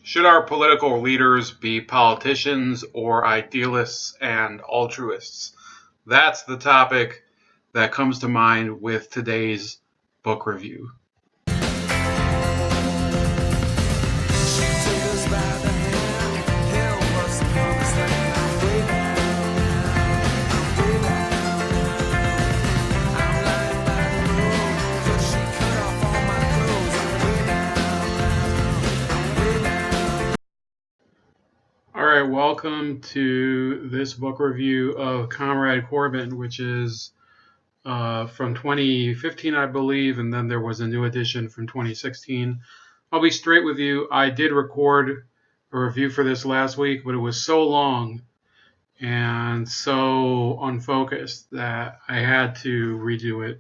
Should our political leaders be politicians or idealists and altruists? That's the topic that comes to mind with today's book review. Alright, welcome to this book review of Comrade Corbyn, which is from 2015, I believe, and then there was a new edition from 2016. I'll be straight with you. I did record a review for this last week, but it was so long and so unfocused that I had to redo it.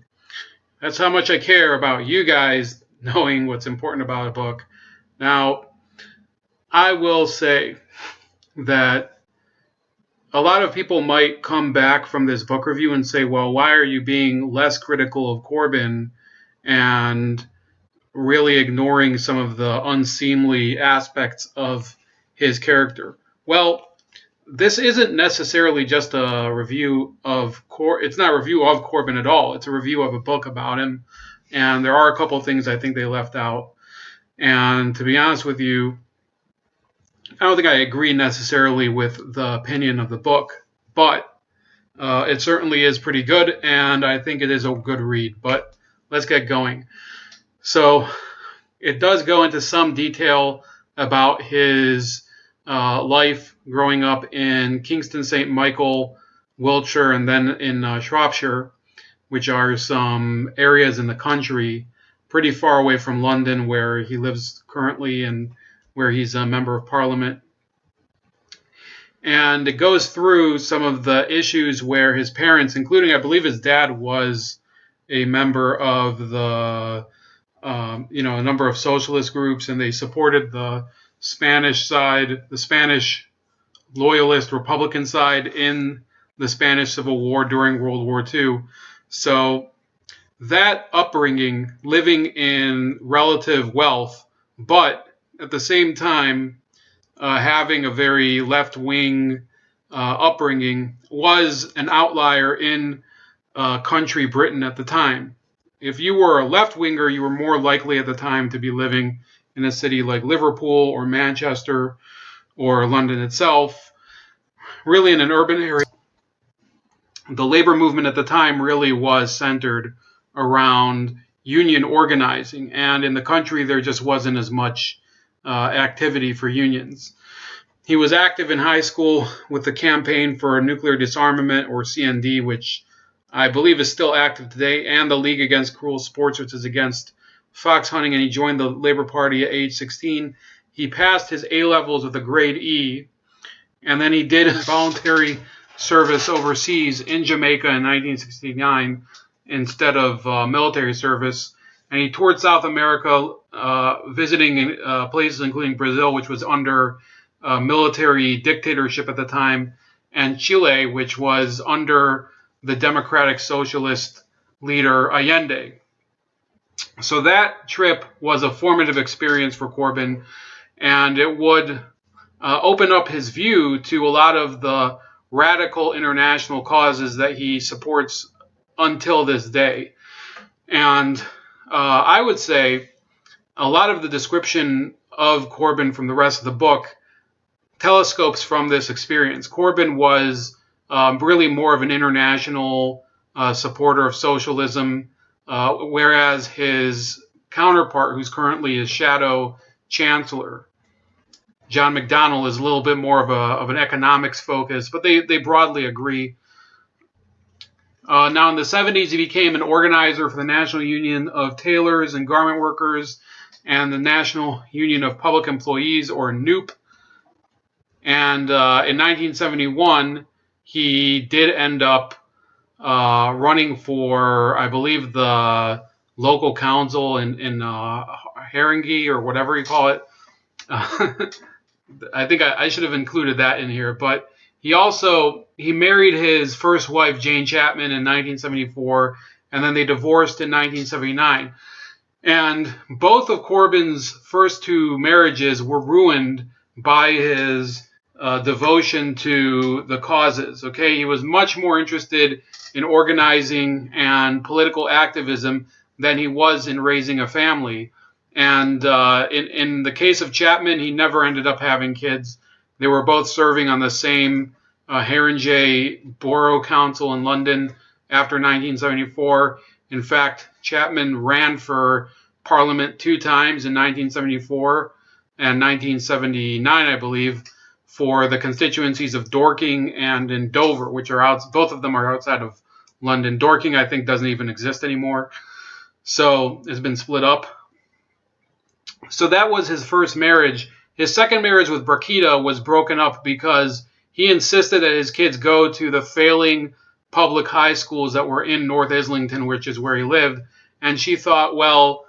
That's how much I care about you guys knowing what's important about a book. Now, I will say that a lot of people might come back from this book review and say, well, why are you being less critical of Corbyn and really ignoring some of the unseemly aspects of his character? Well, this isn't necessarily just a review of it's not a review of Corbyn at all. It's a review of a book about him, and there are a couple of things I think they left out. And to be honest with you, I don't think I agree necessarily with the opinion of the book, but it certainly is pretty good, and I think it is a good read. But let's get going. So it does go into some detail about his life growing up in Kingston St. Michael, Wiltshire, and then in Shropshire, which are some areas in the country pretty far away from London, where he lives currently and where he's a member of parliament. And it goes through some of the issues where his parents, including I believe his dad, was a member of the, a number of socialist groups, and they supported the Spanish side, the Spanish loyalist Republican side in the Spanish Civil War during World War II. So that upbringing, living in relative wealth, but at the same time, having a very left-wing upbringing, was an outlier in country Britain at the time. If you were a left-winger, you were more likely at the time to be living in a city like Liverpool or Manchester or London itself, really in an urban area. The labor movement at the time really was centered around union organizing, and in the country there just wasn't as much activity for unions. He was active in high school with the Campaign for Nuclear Disarmament, or CND, which I believe is still active today, and the League Against Cruel Sports, which is against fox hunting, and he joined the Labour Party at age 16. He passed his A-levels with a grade E, and then he did voluntary service overseas in Jamaica in 1969 instead of military service. And he toured South America, visiting places including Brazil, which was under military dictatorship at the time, and Chile, which was under the democratic socialist leader Allende. So that trip was a formative experience for Corbyn, and it would open up his view to a lot of the radical international causes that he supports until this day. And I would say a lot of the description of Corbyn from the rest of the book telescopes from this experience. Corbyn was really more of an international supporter of socialism, whereas his counterpart, who's currently his shadow chancellor, John McDonnell, is a little bit more of an economics focus, but they broadly agree. Now, in the 70s, he became an organizer for the National Union of Tailors and Garment Workers and the National Union of Public Employees, or NUP. And in 1971, he did end up running for, I believe, the local council in Haringey, or whatever you call it. I think I should have included that in here, but he married his first wife, Jane Chapman, in 1974, and then they divorced in 1979. And both of Corbyn's first two marriages were ruined by his devotion to the causes. Okay, he was much more interested in organizing and political activism than he was in raising a family. And in the case of Chapman, he never ended up having kids. They were both serving on the same Haringey Borough Council in London after 1974. In fact, Chapman ran for Parliament 2 times in 1974 and 1979, I believe, for the constituencies of Dorking and in Dover, which are out. Both of them are outside of London. Dorking, I think, doesn't even exist anymore, so it's been split up. So that was his first marriage. His second marriage with Brachita was broken up because he insisted that his kids go to the failing public high schools that were in North Islington, which is where he lived. And she thought, well,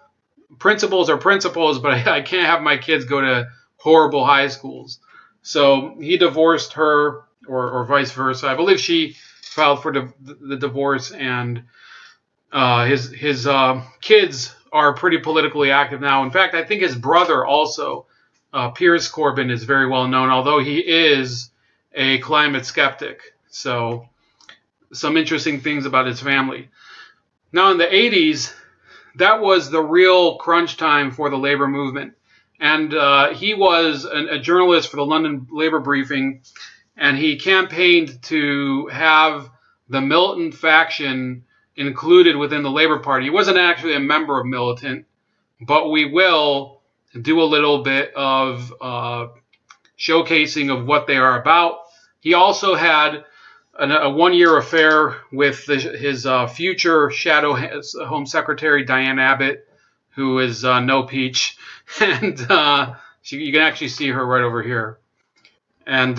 principles are principles, but I can't have my kids go to horrible high schools. So he divorced her, or vice versa. I believe she filed for the divorce, and his kids are pretty politically active now. In fact, I think his brother also, Piers Corbyn, is very well known, although he is a climate skeptic. So some interesting things about his family. Now in the 80s, that was the real crunch time for the labor movement. And he was a journalist for the London Labour Briefing, and he campaigned to have the Militant faction included within the Labour Party. He wasn't actually a member of Militant, but we will do a little bit of showcasing of what they are about. He also had a one-year affair with his future shadow Home Secretary, Diane Abbott, who is no peach. And you can actually see her right over here. And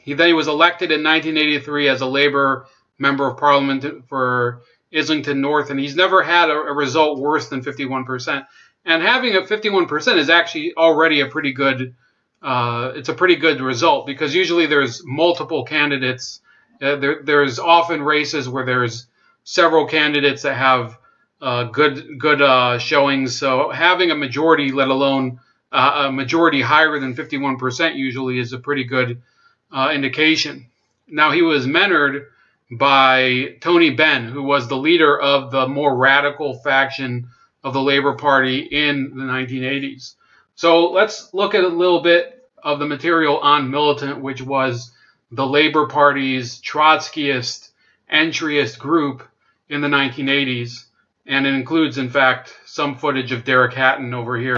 he was elected in 1983 as a Labour Member of Parliament for Islington North, and he's never had a result worse than 51%. And having a 51% is actually already a pretty good it's a pretty good result, because usually there's multiple candidates. There's often races where there's several candidates that have good showings. So having a majority, let alone a majority higher than 51%, usually is a pretty good indication. Now, he was mentored by Tony Benn, who was the leader of the more radical faction of the Labour Party in the 1980s. So let's look at a little bit of the material on Militant, which was the Labour Party's Trotskyist, entryist group in the 1980s. And it includes, in fact, some footage of Derek Hatton over here.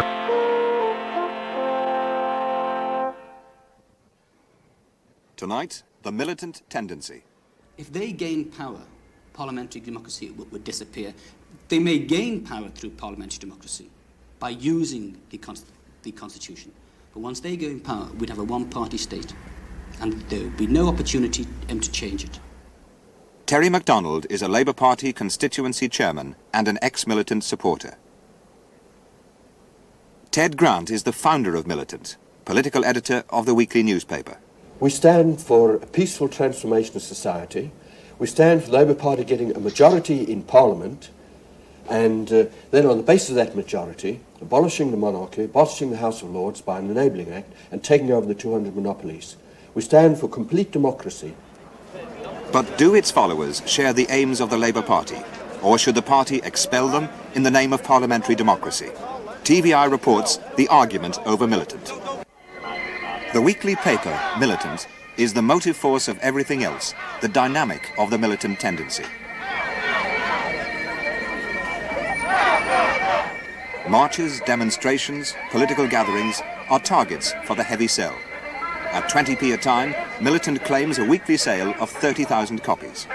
Tonight, the militant tendency. If they gain power, parliamentary democracy would disappear. They may gain power through parliamentary democracy by using the Constitution. But once they go in power, we'd have a one-party state, and there would be no opportunity to change it. Terry MacDonald is a Labour Party constituency chairman and an ex-militant supporter. Ted Grant is the founder of Militant, political editor of the weekly newspaper. We stand for a peaceful transformation of society. We stand for the Labour Party getting a majority in Parliament, and then on the basis of that majority, abolishing the monarchy, abolishing the House of Lords by an Enabling Act, and taking over the 200 monopolies. We stand for complete democracy. But do its followers share the aims of the Labour Party, or should the party expel them in the name of parliamentary democracy? TVI reports the argument over Militant. The weekly paper, Militant, is the motive force of everything else, the dynamic of the militant tendency. Marches, demonstrations, political gatherings are targets for the heavy sell. At 20p a time, Militant claims a weekly sale of 30,000 copies.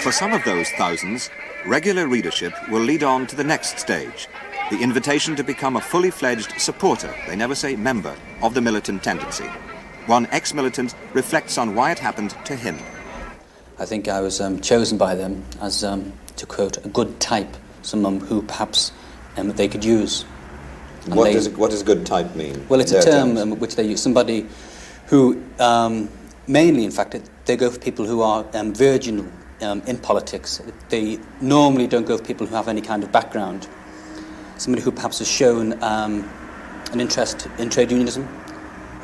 For some of those thousands, regular readership will lead on to the next stage, the invitation to become a fully fledged supporter, they never say member, of the militant tendency. One ex-militant reflects on why it happened to him. I think I was chosen by them as, to quote, a good type, someone who perhaps they could use. What does good type mean? Well, it's a term which they use, somebody who mainly, in fact, they go for people who are virginal in politics. They normally don't go for people who have any kind of background. Somebody who perhaps has shown an interest in trade unionism,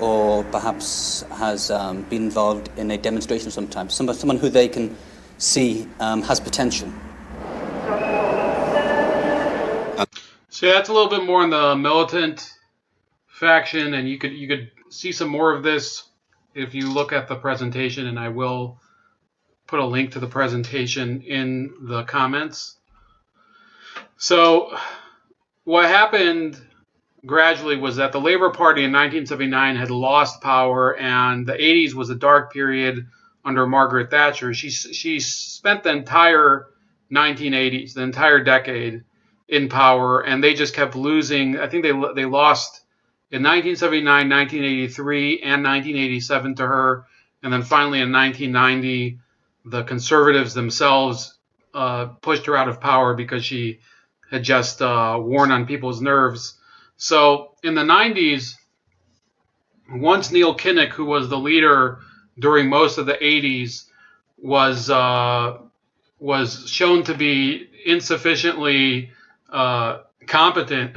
or perhaps has been involved in a demonstration sometimes. Someone who they can see has potential. So that's a little bit more in the militant faction, and you could see some more of this if you look at the presentation, and I will put a link to the presentation in the comments. So what happened gradually was that the Labour Party in 1979 had lost power, and the 80s was a dark period under Margaret Thatcher. She spent the entire 1980s, the entire decade, in power, and they just kept losing. I think they lost in 1979, 1983, and 1987 to her, and then finally in 1990, the Conservatives themselves pushed her out of power because she had just worn on people's nerves. So in the 90s, once Neil Kinnock, who was the leader during most of the 80s, was shown to be insufficiently competent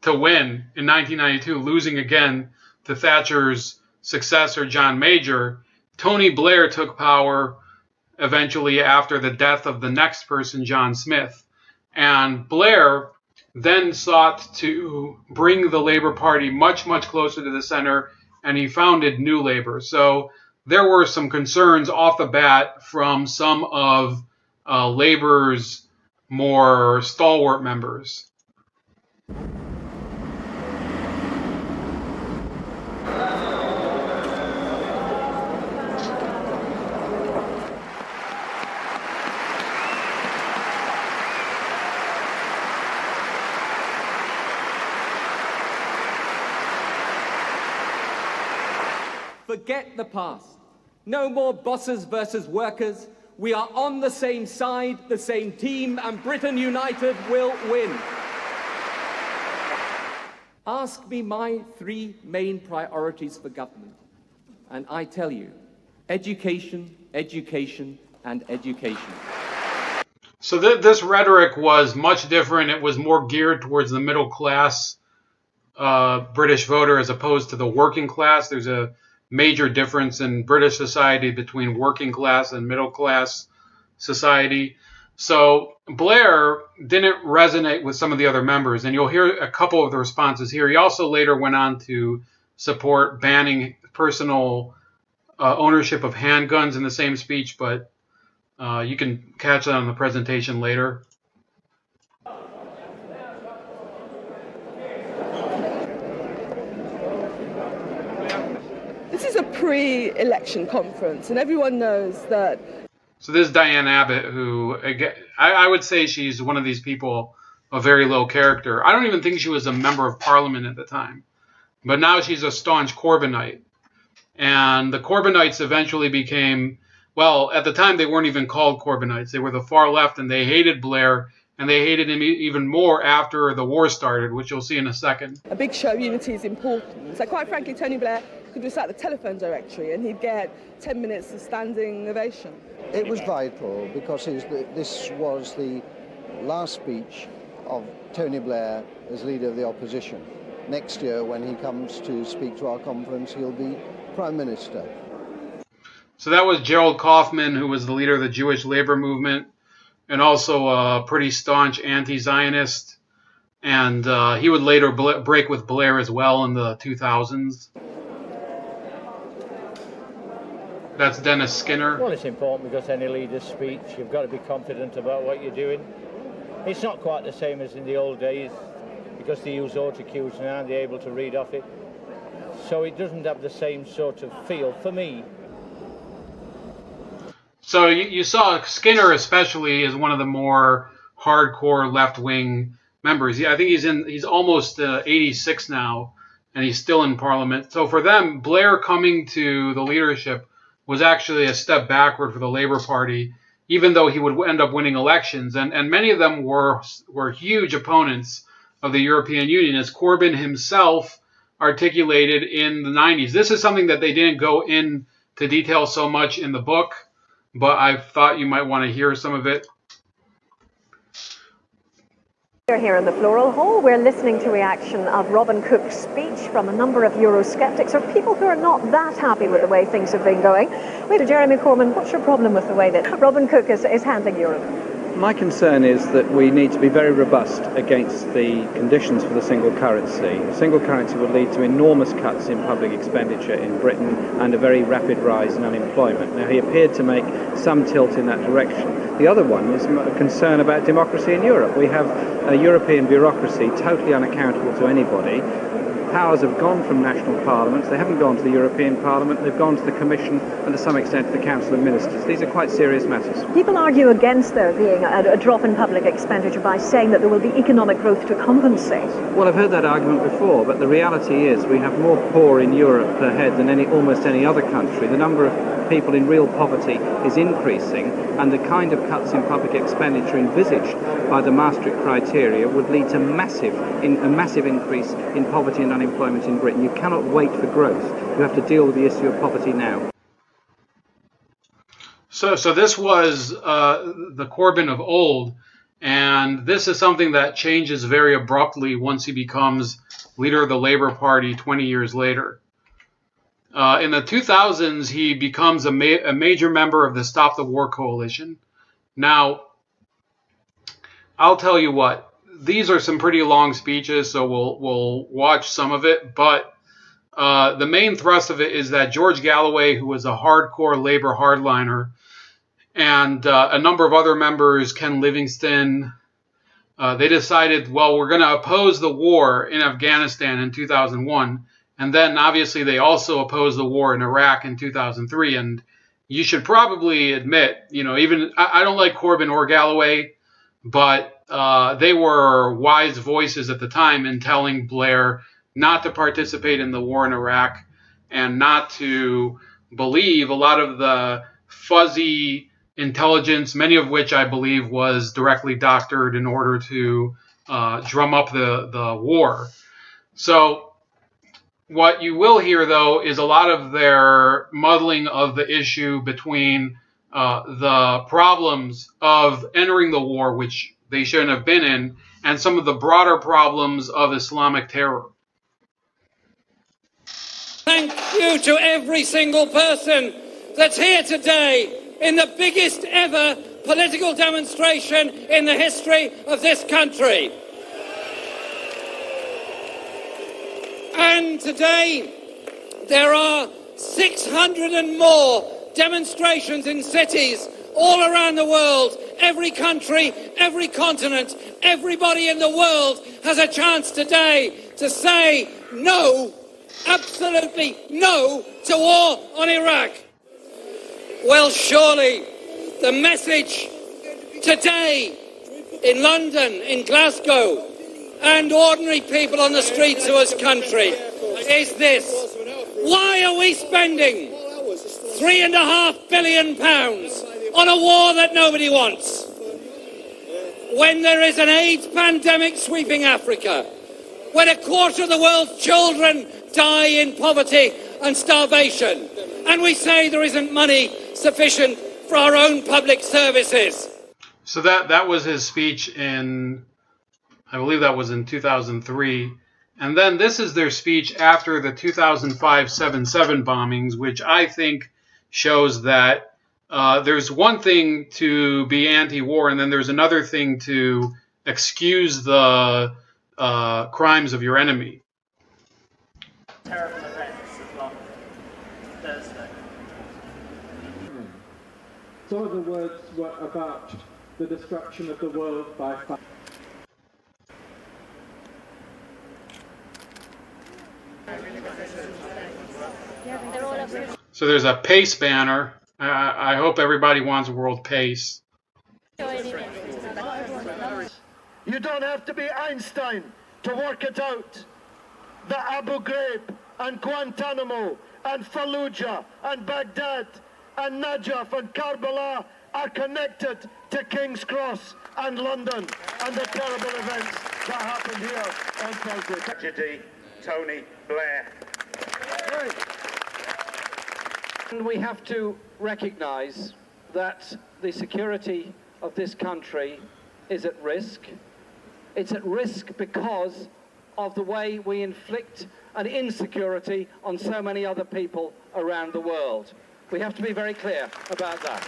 to win in 1992, losing again to Thatcher's successor, John Major, Tony Blair took power eventually after the death of the next person, John Smith. And Blair then sought to bring the Labour Party much, much closer to the center, and he founded New Labour. So there were some concerns off the bat from some of Labour's more stalwart members. Forget the past. No more bosses versus workers. We are on the same side, the same team, and Britain United will win. Ask me my 3 main priorities for government, and I tell you, education, education, and education. So this rhetoric was much different. It was more geared towards the middle class British voter as opposed to the working class. There's a major difference in British society between working class and middle class society. So Blair didn't resonate with some of the other members, and you'll hear a couple of the responses here. He also later went on to support banning personal ownership of handguns in the same speech, but you can catch that on the presentation later. This is a pre-election conference, and everyone knows that. So this is Diane Abbott, who, again, I would say she's one of these people of very low character. I don't even think she was a member of parliament at the time. But now she's a staunch Corbynite. And the Corbynites eventually became, well, at the time they weren't even called Corbynites. They were the far left, and they hated Blair, and they hated him even more after the war started, which you'll see in a second. A big show of unity is important. So quite frankly, Tony Blair could recite the telephone directory and he'd get 10 minutes of standing ovation. It was vital because this was the last speech of Tony Blair as leader of the opposition. Next year, when he comes to speak to our conference, he'll be Prime Minister. So that was Gerald Kaufman, who was the leader of the Jewish labor movement and also a pretty staunch anti-Zionist. And he would later break with Blair as well in the 2000s. That's Dennis Skinner. Well, it's important because any leader's speech, you've got to be confident about what you're doing. It's not quite the same as in the old days because they use auto cues now and they're able to read off it. So it doesn't have the same sort of feel for me. So you saw Skinner especially as one of the more hardcore left-wing members. I think he's almost 86 now, and he's still in Parliament. So for them, Blair coming to the leadership was actually a step backward for the Labour Party, even though he would end up winning elections. And many of them were huge opponents of the European Union, as Corbyn himself articulated in the 90s. This is something that they didn't go in to detail so much in the book, but I thought you might want to hear some of it. We're here in the Floral Hall. We're listening to reaction of Robin Cook's speech from a number of Eurosceptics, or people who are not that happy with the way things have been going. With Jeremy Corbyn, what's your problem with the way that Robin Cook is handling Europe? My concern is that we need to be very robust against the conditions for the single currency. A single currency would lead to enormous cuts in public expenditure in Britain and a very rapid rise in unemployment. Now, he appeared to make some tilt in that direction. The other one is a concern about democracy in Europe. We have a European bureaucracy totally unaccountable to anybody. Powers have gone from national parliaments, they haven't gone to the European Parliament, they've gone to the Commission and to some extent to the Council of Ministers. These are quite serious matters. People argue against there being a drop in public expenditure by saying that there will be economic growth to compensate. Well, I've heard that argument before, but the reality is we have more poor in Europe per head than almost any other country. The number of people in real poverty is increasing, and the kind of cuts in public expenditure envisaged by the Maastricht criteria would lead to a massive increase in poverty and unemployment in Britain. You cannot wait for growth. You have to deal with the issue of poverty now. So this was the Corbyn of old, and this is something that changes very abruptly once he becomes leader of the Labour Party 20 years later. In the 2000s, he becomes a major member of the Stop the War Coalition. Now, I'll tell you what, these are some pretty long speeches, so we'll watch some of it, but the main thrust of it is that George Galloway, who was a hardcore Labour hardliner, and a number of other members, Ken Livingstone, they decided, well, we're going to oppose the war in Afghanistan in 2001. And then, obviously, they also opposed the war in Iraq in 2003. And you should probably admit, even I don't like Corbyn or Galloway, but they were wise voices at the time in telling Blair not to participate in the war in Iraq and not to believe a lot of the fuzzy intelligence, many of which I believe was directly doctored in order to drum up the war. So what you will hear, though, is a lot of their muddling of the issue between the problems of entering the war, which they shouldn't have been in, and some of the broader problems of Islamic terror. Thank you to every single person that's here today in the biggest ever political demonstration in the history of this country. And today there are 600 and more demonstrations in cities all around the world. Every country, every continent, everybody in the world has a chance today to say no, absolutely no, to war on Iraq. Well, surely the message today in London, in Glasgow, and ordinary people on the streets of this country is this: why are we spending £3.5 billion on a war that nobody wants, when there is an AIDS pandemic sweeping Africa, when a quarter of the world's children die in poverty and starvation, and we say there isn't money sufficient for our own public services? So that was his speech in, I believe that was in 2003. And then this is their speech after the 2005 7/7 bombings, which I think shows that there's one thing to be anti-war, and then there's another thing to excuse the crimes of your enemy. Terrible events of Thursday. Some of the words were about the destruction of the world by fire. So there's a pace banner. I hope everybody wants world pace. You don't have to be Einstein to work it out that Abu Ghraib and Guantanamo and Fallujah and Baghdad and Najaf and Karbala are connected to King's Cross and London and the terrible events that happened here on Thursday. Tragedy, Tony Blair. And we have to recognise that the security of this country is at risk. It's at risk because of the way we inflict an insecurity on so many other people around the world. We have to be very clear about that.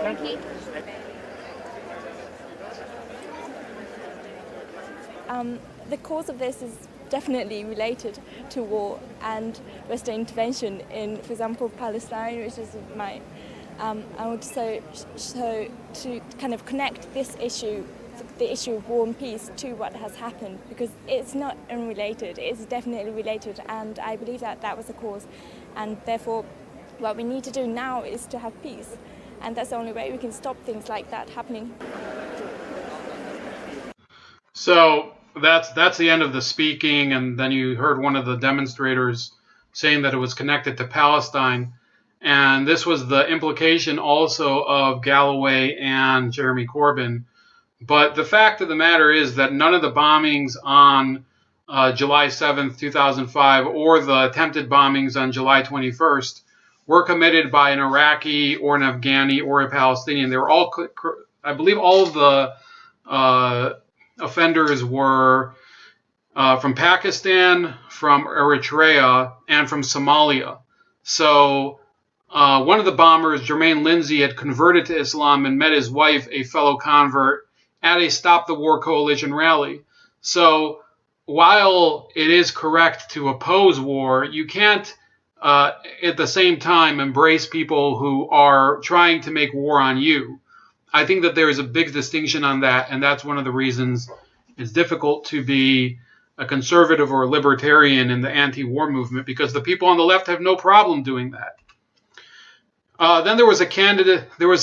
Thank you. The cause of this is definitely related to war and Western intervention in, for example, Palestine, which is my, and also so to kind of connect this issue, the issue of war and peace, to what has happened, because it's not unrelated, it's definitely related, and I believe that that was the cause, and therefore what we need to do now is to have peace, and that's the only way we can stop things like that happening. So that's the end of the speaking, and then you heard one of the demonstrators saying that it was connected to Palestine, and this was the implication also of Galloway and Jeremy Corbyn. But the fact of the matter is that none of the bombings on July 7th, 2005, or the attempted bombings on July 21st were committed by an Iraqi or an Afghani or a Palestinian. They were all, I believe all of the offenders were from Pakistan, from Eritrea, and from Somalia. So one of the bombers, Jermaine Lindsay, had converted to Islam and met his wife, a fellow convert, at a Stop the War Coalition rally. So while it is correct to oppose war, you can't at the same time embrace people who are trying to make war on you. I think that there is a big distinction on that, and that's one of the reasons it's difficult to be a conservative or a libertarian in the anti-war movement, because the people on the left have no problem doing that. Then there was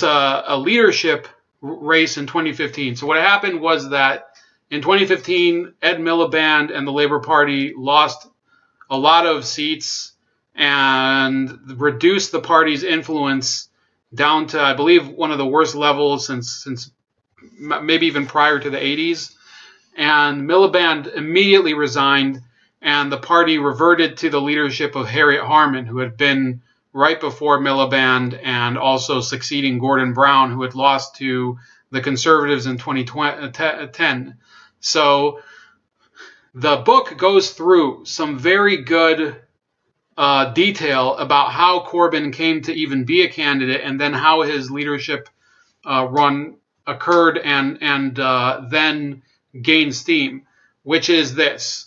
a leadership race in 2015. So what happened was that in 2015, Ed Miliband and the Labour Party lost a lot of seats and reduced the party's influence down to, I believe, one of the worst levels since maybe even prior to the 80s. And Miliband immediately resigned, and the party reverted to the leadership of Harriet Harman, who had been right before Miliband and also succeeding Gordon Brown, who had lost to the Conservatives in 2010. So the book goes through some very good detail about how Corbyn came to even be a candidate, and then how his leadership run occurred and then gained steam, which is this.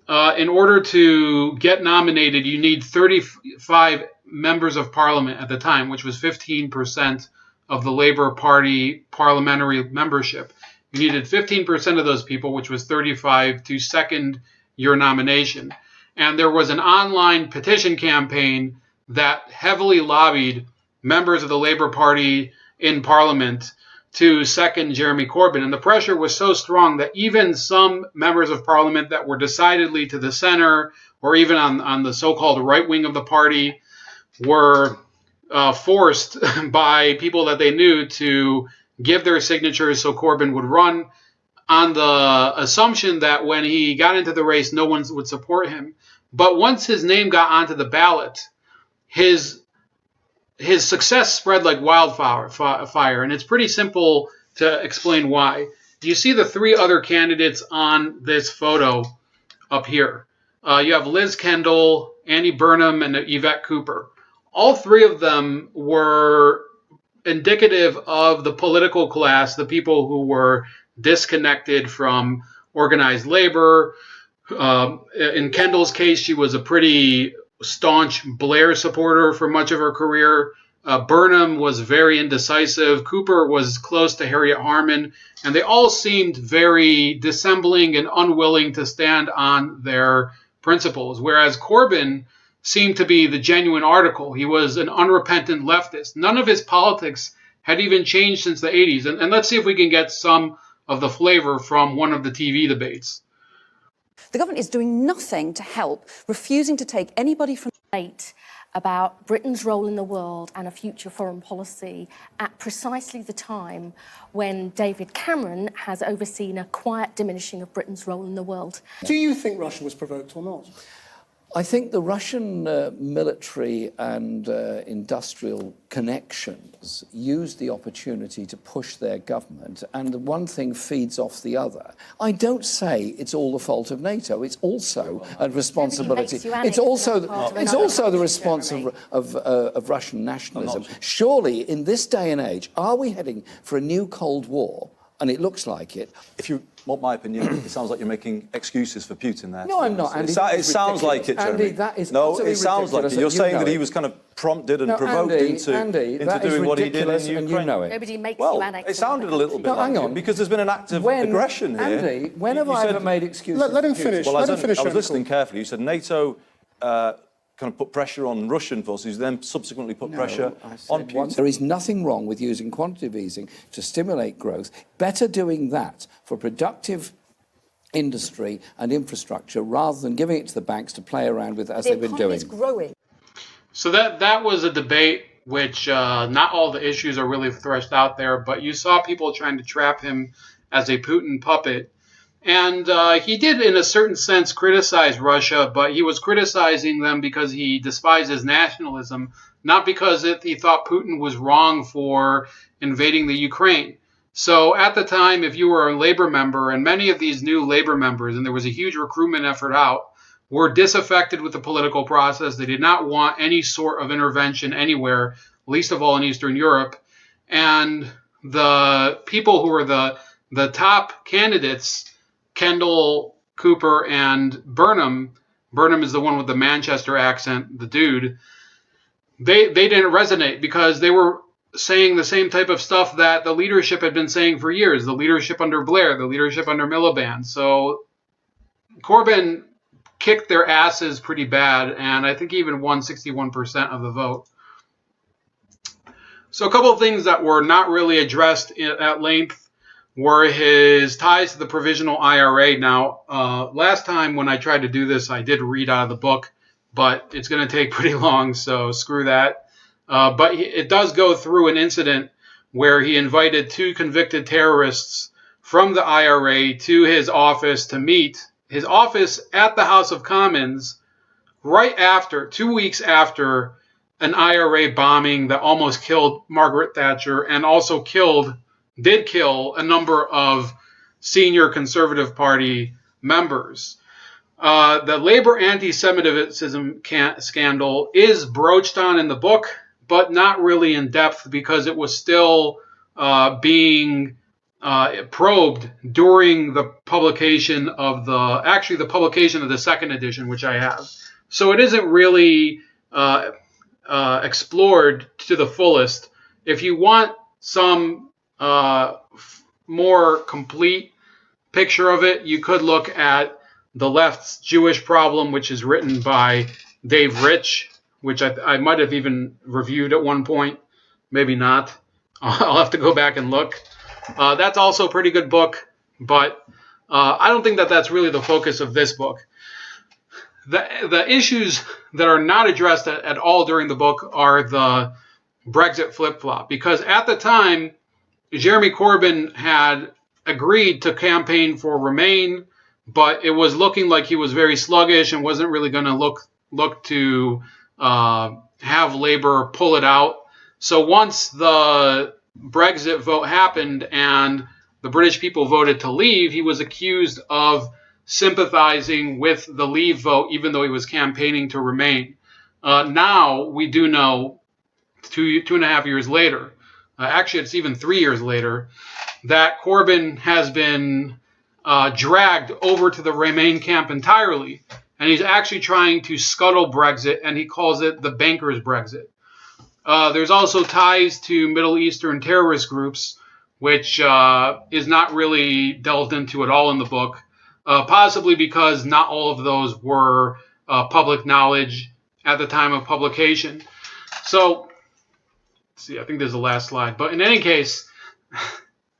In order to get nominated, you need 35 members of parliament at the time, which was 15% of the Labour Party parliamentary membership. You needed 15% of those people, which was 35, to second your nomination. And there was an online petition campaign that heavily lobbied members of the Labour Party in Parliament to second Jeremy Corbyn. And the pressure was so strong that even some members of Parliament that were decidedly to the center, or even on the so-called right wing of the party, were forced by people that they knew to give their signatures so Corbyn would run, on the assumption that when he got into the race, no one would support him. But once his name got onto the ballot, his success spread like wildfire, and it's pretty simple to explain why. You see the three other candidates on this photo up here. You have Liz Kendall, Annie Burnham, and Yvette Cooper. All three of them were indicative of the political class, the people who were disconnected from organized labor. In Kendall's case, she was a pretty staunch Blair supporter for much of her career. Burnham was very indecisive. Cooper was close to Harriet Harman. And they all seemed very dissembling and unwilling to stand on their principles, whereas Corbyn seemed to be the genuine article. He was an unrepentant leftist. None of his politics had even changed since the 80s. And let's see if we can get some of the flavor from one of the TV debates. The government is doing nothing to help, refusing to take anybody from about Britain's role in the world and a future foreign policy at precisely the time when David Cameron has overseen a quiet diminishing of Britain's role in the world. Do you think Russia was provoked or not? I think the Russian military and industrial connections used the opportunity to push their government, and the one thing feeds off the other. I don't say it's all the fault of NATO. It's also a responsibility. It's also the response of Russian nationalism. Surely, in this day and age, are we heading for a new Cold War? And it looks like it. If you want my opinion, it sounds like you're making excuses for Putin there. No, I'm not, Andy. It sounds like it, Jeremy. Andy, that is no, it sounds like it. You're saying that he was kind of prompted and provoked into doing what he did in Ukraine. You know it. Nobody makes well, you annex. It sounded a little bit like it, because there's been an act of aggression here. Andy, when have I ever made excuses? Let him finish. Well, I was listening carefully. You said NATO kind of put pressure on Russian forces, then subsequently put pressure on Putin. There is nothing wrong with using quantitative easing to stimulate growth. Better doing that for productive industry and infrastructure rather than giving it to the banks to play around with as they've been doing. The economy is growing. So that was a debate which not all the issues are really threshed out there, but you saw people trying to trap him as a Putin puppet. And he did, in a certain sense, criticize Russia, but he was criticizing them because he despises nationalism, not because he thought Putin was wrong for invading the Ukraine. So at the time, if you were a labor member, and many of these new labor members, and there was a huge recruitment effort out, were disaffected with the political process. They did not want any sort of intervention anywhere, least of all in Eastern Europe. And the people who were the top candidates, Kendall, Cooper, and Burnham is the one with the Manchester accent, the dude, they didn't resonate because they were saying the same type of stuff that the leadership had been saying for years, the leadership under Blair, the leadership under Miliband. So Corbyn kicked their asses pretty bad, and I think he even won 61% of the vote. So a couple of things that were not really addressed at length were his ties to the provisional IRA. Now, last time when I tried to do this, I did read out of the book, but it's going to take pretty long, so screw that. But it does go through an incident where he invited 2 convicted terrorists from the IRA to his office to meet. His office at the House of Commons right after, 2 weeks after, an IRA bombing that almost killed Margaret Thatcher and also did kill a number of senior Conservative Party members. The Labour anti-Semitism scandal is broached on in the book, but not really in depth because it was still being probed during the publication of the second edition, which I have. So it isn't really explored to the fullest. If you want some more complete picture of it, you could look at The Left's Jewish Problem, which is written by Dave Rich, which I might have even reviewed at one point. Maybe not. I'll have to go back and look. That's also a pretty good book, but I don't think that that's really the focus of this book. The issues that are not addressed at all during the book are the Brexit flip-flop, because at the time, Jeremy Corbyn had agreed to campaign for Remain, but it was looking like he was very sluggish and wasn't really going to look to have Labour pull it out. So once the Brexit vote happened and the British people voted to leave, he was accused of sympathizing with the Leave vote, even though he was campaigning to Remain. Now we do know, 2.5 years later, actually it's even 3 years later, that Corbyn has been dragged over to the Remain camp entirely, and he's actually trying to scuttle Brexit, and he calls it the bankers' Brexit. There's also ties to Middle Eastern terrorist groups, which is not really delved into at all in the book, possibly because not all of those were public knowledge at the time of publication. So, let's see, I think this is the last slide. But in any case,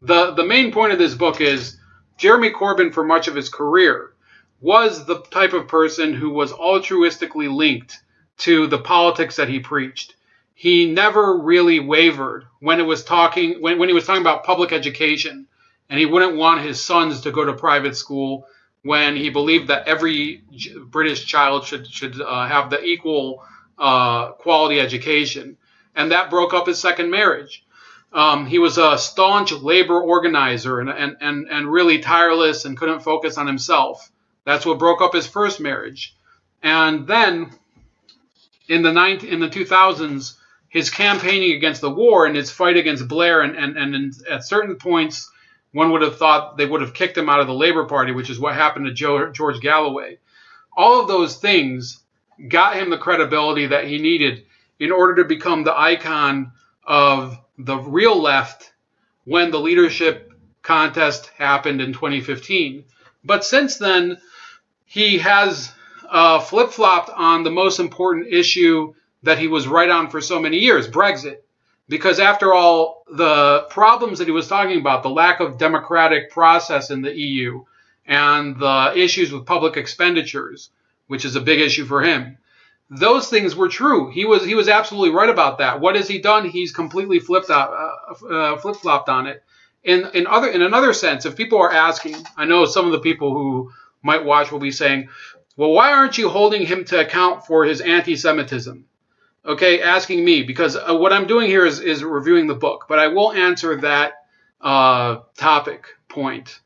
the main point of this book is Jeremy Corbyn, for much of his career, was the type of person who was altruistically linked to the politics that he preached. He never really wavered when he was talking about public education, and he wouldn't want his sons to go to private school, when he believed that every British child should have the equal quality education. And that broke up his second marriage. He was a staunch labor organizer and really tireless and couldn't focus on himself. That's what broke up his first marriage. And then in the 2000s, his campaigning against the war and his fight against Blair, and at certain points, one would have thought they would have kicked him out of the Labour Party, which is what happened to George Galloway. All of those things got him the credibility that he needed in order to become the icon of the real left when the leadership contest happened in 2015. But since then, he has flip-flopped on the most important issue that he was right on for so many years, Brexit. Because after all, the problems that he was talking about, the lack of democratic process in the EU and the issues with public expenditures, which is a big issue for him, those things were true. He was absolutely right about that. What has he done? He's completely flip-flopped on it. In another sense, if people are asking, I know some of the people who might watch will be saying, well, why aren't you holding him to account for his anti-Semitism? Okay, asking me, because what I'm doing here is reviewing the book, but I will answer that topic point.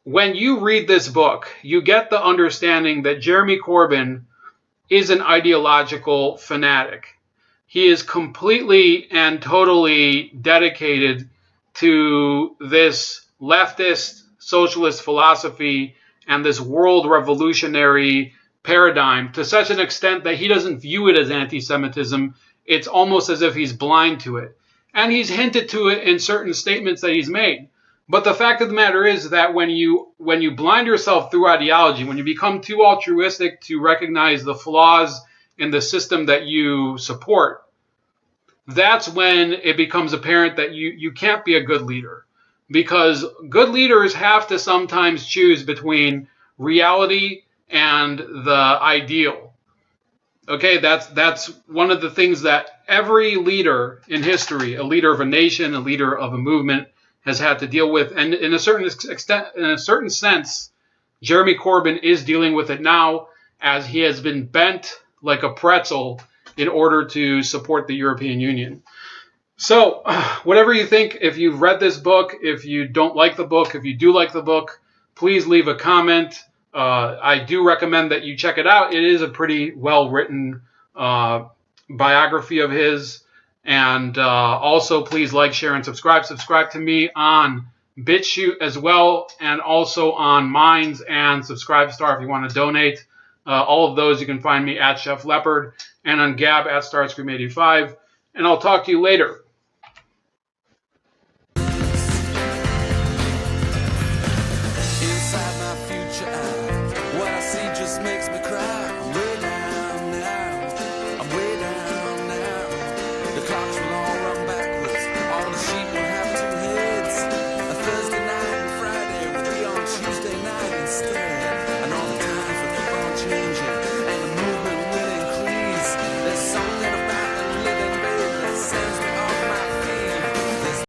When you read this book, you get the understanding that Jeremy Corbyn is an ideological fanatic. He is completely and totally dedicated to this leftist socialist philosophy and this world revolutionary paradigm, to such an extent that he doesn't view it as anti-Semitism. It's almost as if he's blind to it. And he's hinted to it in certain statements that he's made. But the fact of the matter is that when you blind yourself through ideology, when you become too altruistic to recognize the flaws in the system that you support, that's when it becomes apparent that you can't be a good leader. Because good leaders have to sometimes choose between reality and the ideal. Okay, that's one of the things that every leader in history, a leader of a nation, a leader of a movement, has had to deal with. And in a certain extent, in a certain sense, Jeremy Corbyn is dealing with it now, as he has been bent like a pretzel in order to support the European Union. So, whatever you think, if you've read this book, if you don't like the book, if you do like the book, please leave a comment. I do recommend that you check it out. It is a pretty well-written biography of his. And also, please like, share, and subscribe. Subscribe to me on BitChute as well, and also on Minds and Subscribestar if you want to donate. All of those you can find me at Chef Leopard, and on Gab at Starscream85. And I'll talk to you later. Makes me cry. I'm way down now. I'm way down now. The clocks will all run backwards. All the sheep will